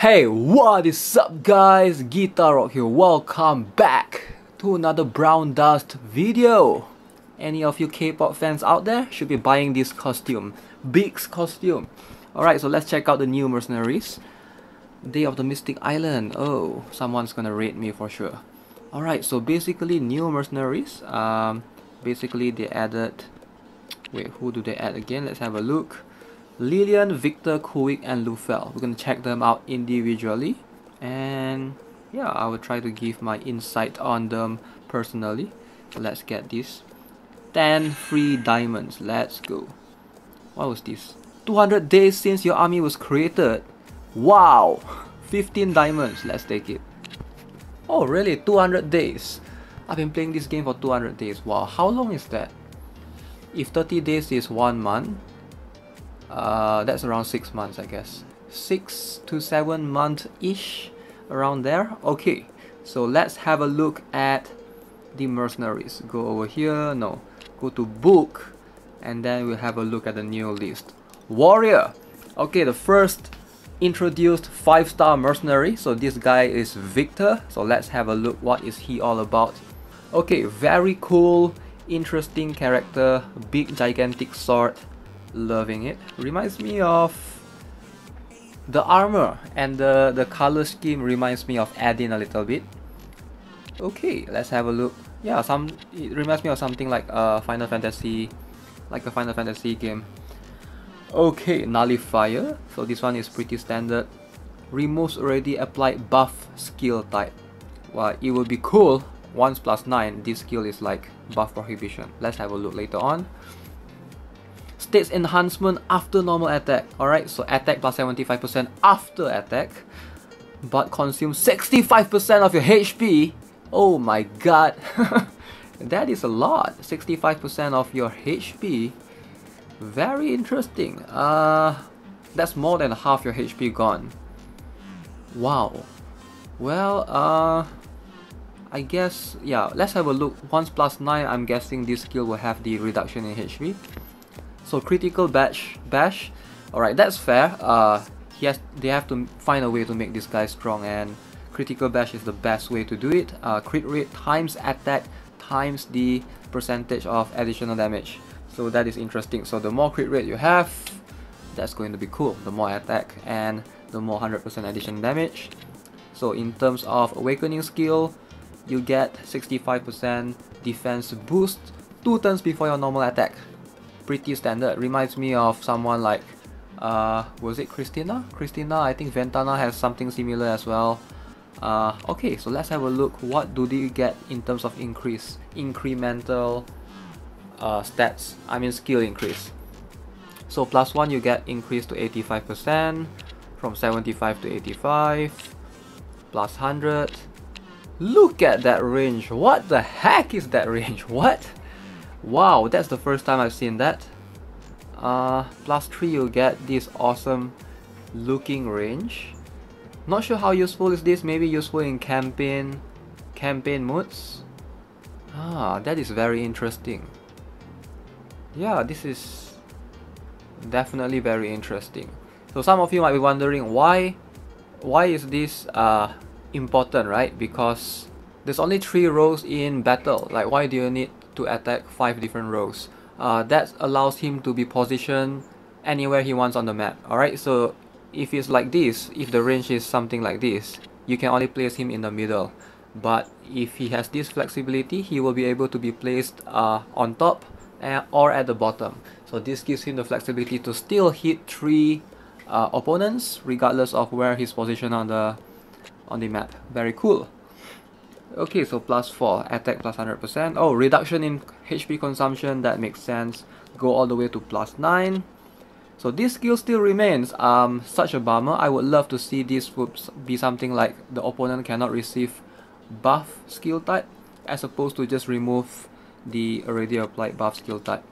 Hey, what is up guys? Guitar Rock here. Welcome back to another Brown Dust video. Any of you K-pop fans out there should be buying this costume. Big's costume. Alright, so let's check out the new Mercenaries. Day of the Mystic Island. Oh, someone's gonna raid me for sure. Alright, so basically new Mercenaries. Basically they added... Wait, who do they add again? Let's have a look. Lillian, Viktor, Kuwik, and Lufel. We're gonna check them out individually, and yeah, I will try to give my insight on them personally. So let's get this 10 free diamonds. Let's go. What was this? 200 days since your army was created. Wow. 15 diamonds. Let's take it. Oh really? 200 days. I've been playing this game for 200 days. Wow, how long is that? If 30 days is 1 month, that's around 6 months, I guess. 6 to 7 months-ish, around there. Okay, so let's have a look at the Mercenaries. Go over here, no, go to book, and then we'll have a look at the new list. Warrior. Okay, the first introduced 5-star mercenary. So this guy is Viktor. So let's have a look. What is he all about? Okay, very cool, interesting character. Big gigantic sword. Loving it. Reminds me of the armor, and the color scheme reminds me of Adin a little bit. Okay, let's have a look. Yeah, it reminds me of something like Final Fantasy, like a Final Fantasy game. Okay, nullifier. So this one is pretty standard. Removes already applied buff skill type. Well, it would be cool once +9 this skill is like buff prohibition. Let's have a look later on. States enhancement after normal attack. Alright, so attack plus 75% after attack, but consumes 65% of your HP. Oh my god. That is a lot. 65% of your HP. Very interesting. That's more than half your HP gone. Wow. Well, I guess, yeah, let's have a look. Once +9, I'm guessing this skill will have the reduction in HP. So critical bash. Alright, that's fair. They have to find a way to make this guy strong, and critical bash is the best way to do it. Crit rate times attack times the percentage of additional damage. So that is interesting. So the more crit rate you have, that's going to be cool. The more attack and the more 100% additional damage. So in terms of awakening skill, you get 65% defense boost 2 turns before your normal attack. Pretty standard. Reminds me of someone like was it Christina? I think Ventana has something similar as well. Okay, so let's have a look. What do they get in terms of incremental stats? I mean skill increase. So +1 you get increase to 85%, from 75 to 85, +100. Look at that range. What the heck is that range? What? Wow, that's the first time I've seen that. +3 you'll get this awesome looking range. Not sure how useful is this. Maybe useful in campaign modes. That is very interesting. Yeah, this is definitely very interesting. So some of you might be wondering why is this important, right? Because there's only 3 rows in battle. Like, why do you need to attack 5 different rows? That allows him to be positioned anywhere he wants on the map. Alright, so if it's like this, if the range is something like this, you can only place him in the middle. But if he has this flexibility, he will be able to be placed on top or at the bottom. So this gives him the flexibility to still hit 3 opponents regardless of where he's positioned on the map. Very cool. Okay, so +4, attack +100%. Oh, reduction in HP consumption, that makes sense. Go all the way to +9. So this skill still remains. Such a bummer. I would love to see this would be something like the opponent cannot receive buff skill type, as opposed to just remove the already applied buff skill type.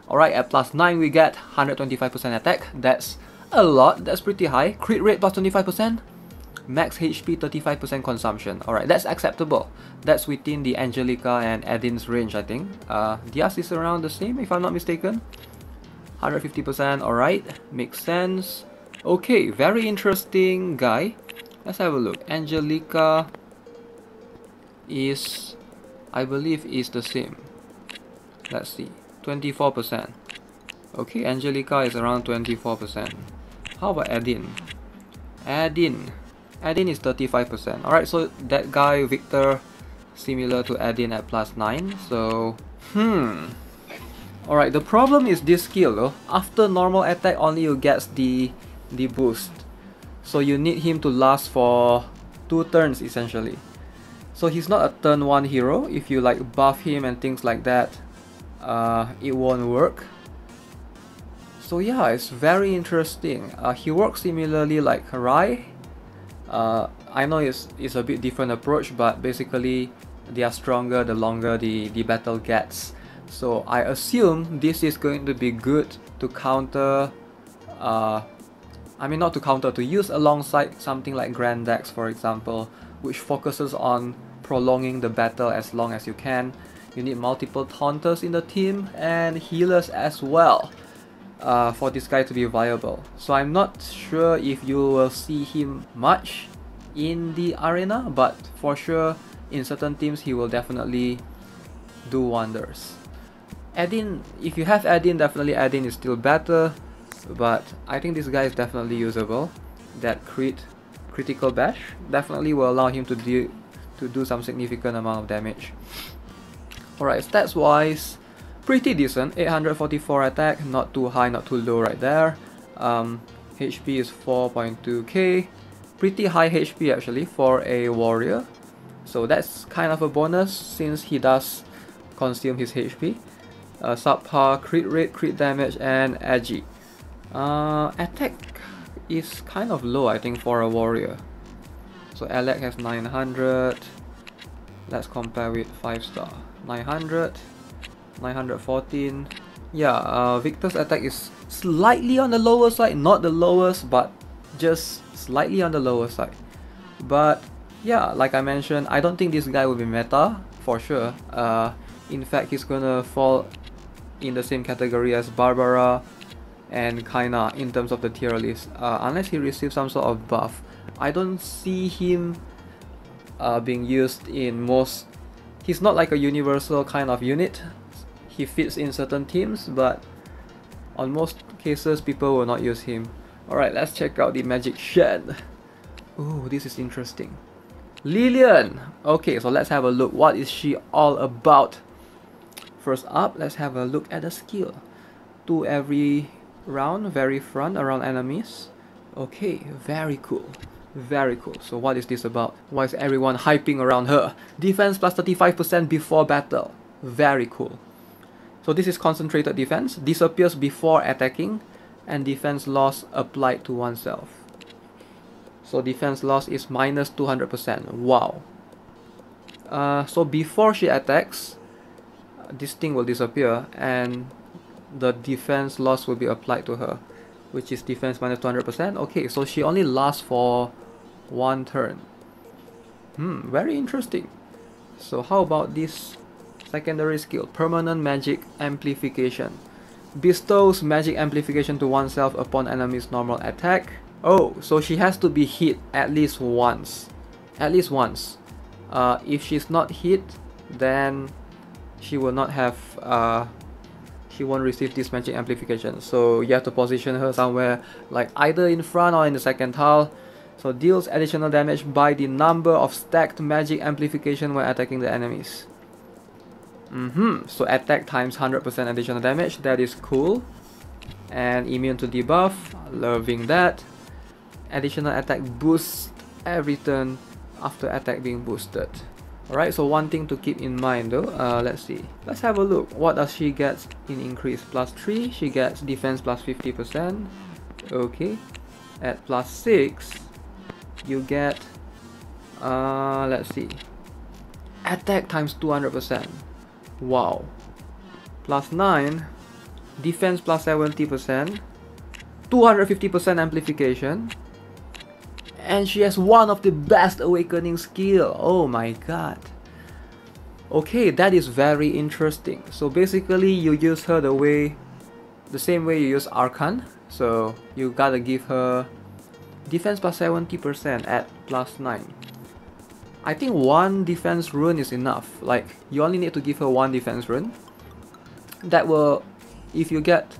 Alright, at +9 we get 125% attack. That's a lot. That's pretty high. Crit rate +25%. Max HP 35% consumption. Alright, that's acceptable. That's within the Angelica and Adin's range, I think. Diaz is around the same, if I'm not mistaken. 150%, alright, makes sense. Okay, very interesting guy. Let's have a look. Angelica is, I believe, is the same. Let's see, 24%. Okay, Angelica is around 24%. How about Adin? Adin is 35%. Alright, so that guy, Viktor, similar to Adin at +9. So, Alright, the problem is this skill though. After normal attack, only you get the boost. So you need him to last for 2 turns essentially. So he's not a turn 1 hero. If you like buff him and things like that, it won't work. So yeah, it's very interesting. He works similarly like Rai. I know it's a bit different approach, but basically they are stronger the longer the battle gets. So I assume this is going to be good to counter, I mean not to counter, to use alongside something like Grand Axe, for example, which focuses on prolonging the battle as long as you can. You need multiple taunters in the team and healers as well for this guy to be viable. So I'm not sure if you will see him much in the arena, but for sure in certain teams he will definitely do wonders. Adin, if you have Adin, definitely Adin is still better, but I think this guy is definitely usable. That critical bash definitely will allow him to do some significant amount of damage. Alright, stats wise, pretty decent. 844 attack, not too high, not too low right there. HP is 4.2k, pretty high HP actually for a warrior, so that's kind of a bonus since he does consume his HP. Subpar crit rate, crit damage, and agi. Attack is kind of low I think for a warrior. So Alec has 900. Let's compare with 5-star. 900, 914. Yeah, Viktor's attack is slightly on the lower side, not the lowest, but just slightly on the lower side. But yeah, like I mentioned, I don't think this guy will be meta for sure. In fact, he's gonna fall in the same category as Barbara and Kaina in terms of the tier list, unless he receives some sort of buff. I don't see him being used in most. He's not like a universal kind of unit. He fits in certain teams, but on most cases people will not use him. Alright, let's check out the magic shed. Ooh, this is interesting. Lilian! Okay, so let's have a look. What is she all about? First up, let's have a look at the skill. 2 every round, very front around enemies. Okay, very cool. Very cool. So what is this about? Why is everyone hyping around her? Defense plus 35% before battle. Very cool. So this is concentrated defense, disappears before attacking, and defense loss applied to oneself. So defense loss is minus 200%. Wow. So before she attacks, this thing will disappear and the defense loss will be applied to her, which is defense minus 200%. Okay, so she only lasts for 1 turn. Very interesting. So how about this secondary skill? Permanent magic amplification. Bestows magic amplification to oneself upon enemy's normal attack. Oh, so she has to be hit at least once. At least once. If she's not hit, then she will not have she won't receive this magic amplification. So you have to position her somewhere like either in front or in the second tile. So deals additional damage by the number of stacked magic amplification when attacking the enemies. So attack times 100% additional damage. That is cool. And immune to debuff. Loving that. Additional attack boost every turn after attack being boosted. Alright, so one thing to keep in mind though, let's see. Let's have a look. What does she get in increase? +3, she gets defense plus 50%. Okay. At +6, you get, let's see, attack times 200%. Wow. +9, defense plus 70%, 250% amplification. And she has one of the best awakening skill. Oh my god. Okay, that is very interesting. So basically you use her the same way you use Archon. So you gotta give her defense plus 70% at plus 9. I think one defense rune is enough. Like, you only need to give her one defense rune. That will, if you get,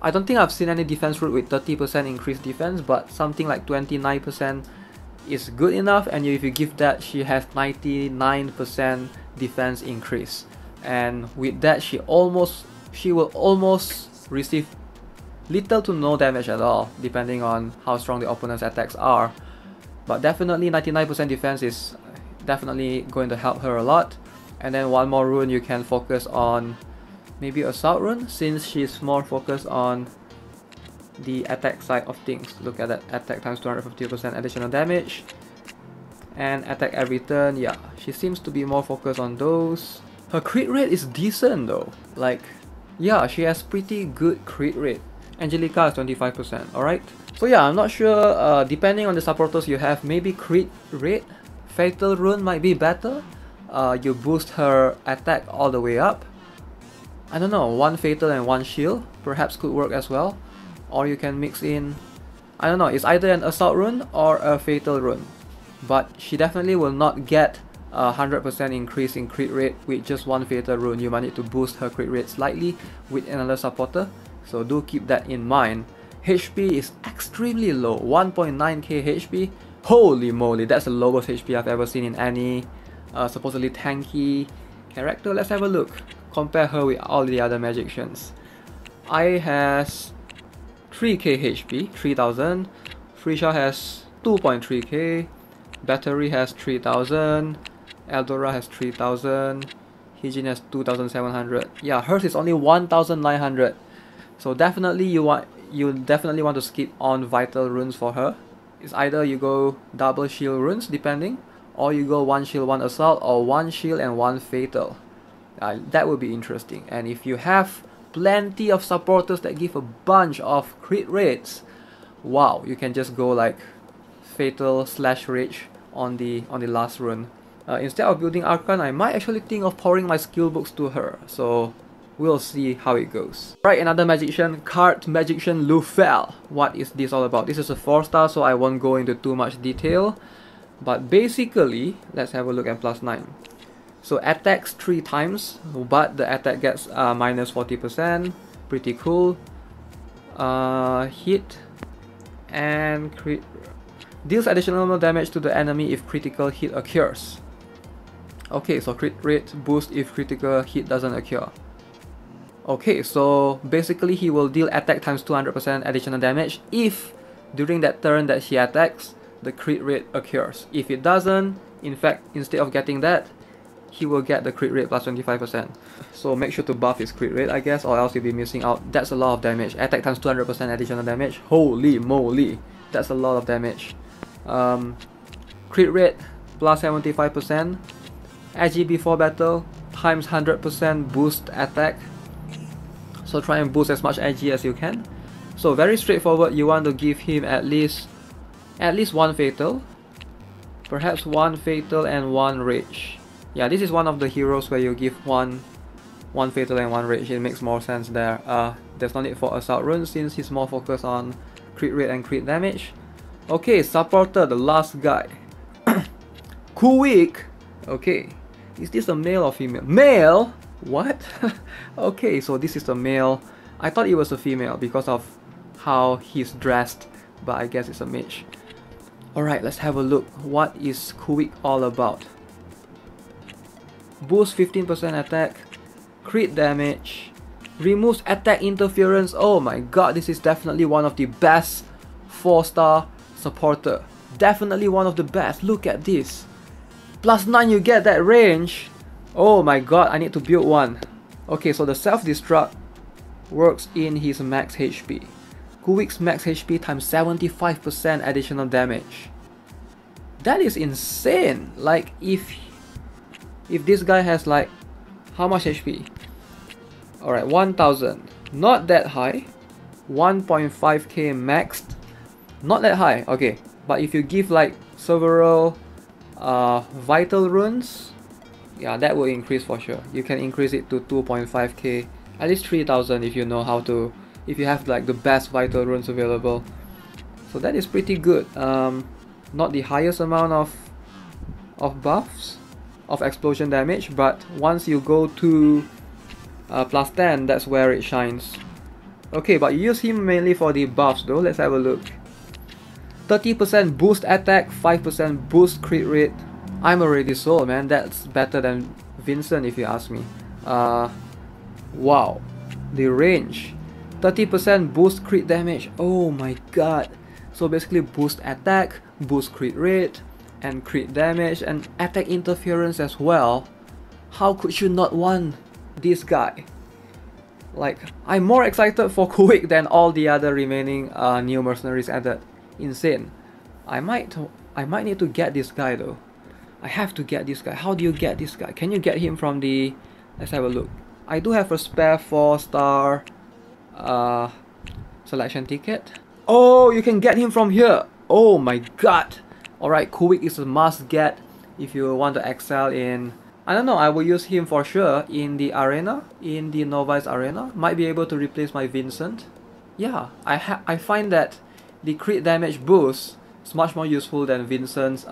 I don't think I've seen any defense rune with 30% increased defense, but something like 29% is good enough. And if you give that, she has 99% defense increase. And with that, she will almost receive little to no damage at all, depending on how strong the opponent's attacks are. But definitely 99% defense is definitely going to help her a lot. And then one more rune you can focus on, maybe Assault rune, since she's more focused on the attack side of things. Look at that, attack times 250% additional damage. And attack every turn, yeah, she seems to be more focused on those. Her crit rate is decent though. Like, yeah, she has pretty good crit rate. Angelica is 25%, alright? So yeah, I'm not sure, depending on the supporters you have, maybe crit rate, Fatal Rune might be better. You boost her attack all the way up. I don't know, one Fatal and one Shield perhaps could work as well. Or you can mix in, I don't know, it's either an Assault Rune or a Fatal Rune. But she definitely will not get a 100% increase in crit rate with just one Fatal Rune. You might need to boost her crit rate slightly with another supporter. So do keep that in mind. HP is extremely low, 1.9k HP. Holy moly, that's the lowest HP I've ever seen in any supposedly tanky character. Let's have a look. Compare her with all the other magicians. Ai has 3k HP, 3000. Frisha has 2.3k. Battery has 3000. Eldora has 3000. Hijin has 2700. Yeah, hers is only 1900. So definitely you definitely want to skip on vital runes for her. It's either you go double shield runes depending, or you go one shield, one assault, or one shield and one fatal. That would be interesting. And if you have plenty of supporters that give a bunch of crit rates, wow, you can just go like fatal slash rage on the last rune. Instead of building Archon, I might actually think of pouring my skill books to her. So we'll see how it goes. Right, another magician, card magician Lufel. What is this all about? This is a 4-star, so I won't go into too much detail. But basically, let's have a look at plus 9. So attacks 3 times, but the attack gets minus 40%. Pretty cool. Hit and crit. Deals additional damage to the enemy if critical hit occurs. Okay, so crit rate boost if critical hit doesn't occur. Okay, so basically he will deal attack times 200% additional damage if during that turn that he attacks, the crit rate occurs. If it doesn't, in fact, instead of getting that, he will get the crit rate plus 25%. So make sure to buff his crit rate, I guess, or else you'll be missing out. That's a lot of damage. Attack times 200% additional damage. Holy moly, that's a lot of damage. Crit rate plus 75%. Agi before battle times 100% boost attack. So try and boost as much Agi as you can. So very straightforward. You want to give him at least one fatal, perhaps one fatal and one rage. Yeah, this is one of the heroes where you give one fatal and one rage. It makes more sense there. There's no need for assault rune since he's more focused on crit rate and crit damage. Okay, supporter, the last guy. Kuwik. Okay, is this a male or female? Male? What? Okay, so this is a male. I thought it was a female because of how he's dressed, but I guess it's a mage. Alright, let's have a look. What is Kuwik all about? Boost 15% attack, crit damage, removes attack interference. Oh my god, this is definitely one of the best 4-star supporter. Definitely one of the best. Look at this. Plus 9 you get that range. Oh my god, I need to build one. Okay, so the self-destruct works in his max HP. Kuwik's max HP times 75% additional damage. That is insane. Like if this guy has like, how much HP? Alright, 1000. Not that high. 1.5k maxed. Not that high. Okay, but if you give like several vital runes, yeah, that will increase for sure. You can increase it to 2.5k, at least 3000 if you know how to if you have like the best vital runes available. So that is pretty good. Not the highest amount of buffs of explosion damage, but once you go to plus 10, that's where it shines. Okay, but you use him mainly for the buffs though. Let's have a look. 30% boost attack, 5% boost crit rate. I'm already sold, man. That's better than Vincent if you ask me. Wow, the range, 30% boost crit damage. Oh my god. So basically boost attack, boost crit rate, and crit damage, and attack interference as well. How could you not want this guy? Like, I'm more excited for Kuwik than all the other remaining new mercenaries added. Insane. I might need to get this guy though. I have to get this guy. How do you get this guy? Can you get him from the... Let's have a look. I do have a spare 4-star selection ticket. Oh, you can get him from here. Oh my god. Alright, Kuwik is a must get if you want to excel in... I don't know, I will use him for sure in the arena, in the novice arena. Might be able to replace my Vincent. Yeah, I find that the crit damage boost is much more useful than Vincent's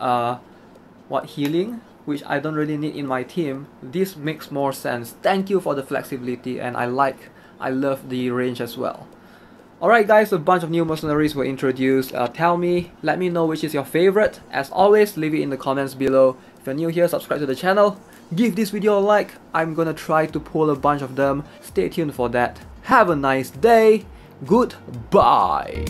healing, which I don't really need in my team. This makes more sense. Thank you for the flexibility, and I love the range as well. Alright guys, a bunch of new mercenaries were introduced. Let me know which is your favorite. As always, leave it in the comments below. If you're new here, subscribe to the channel. Give this video a like. I'm gonna try to pull a bunch of them. Stay tuned for that. Have a nice day. Goodbye.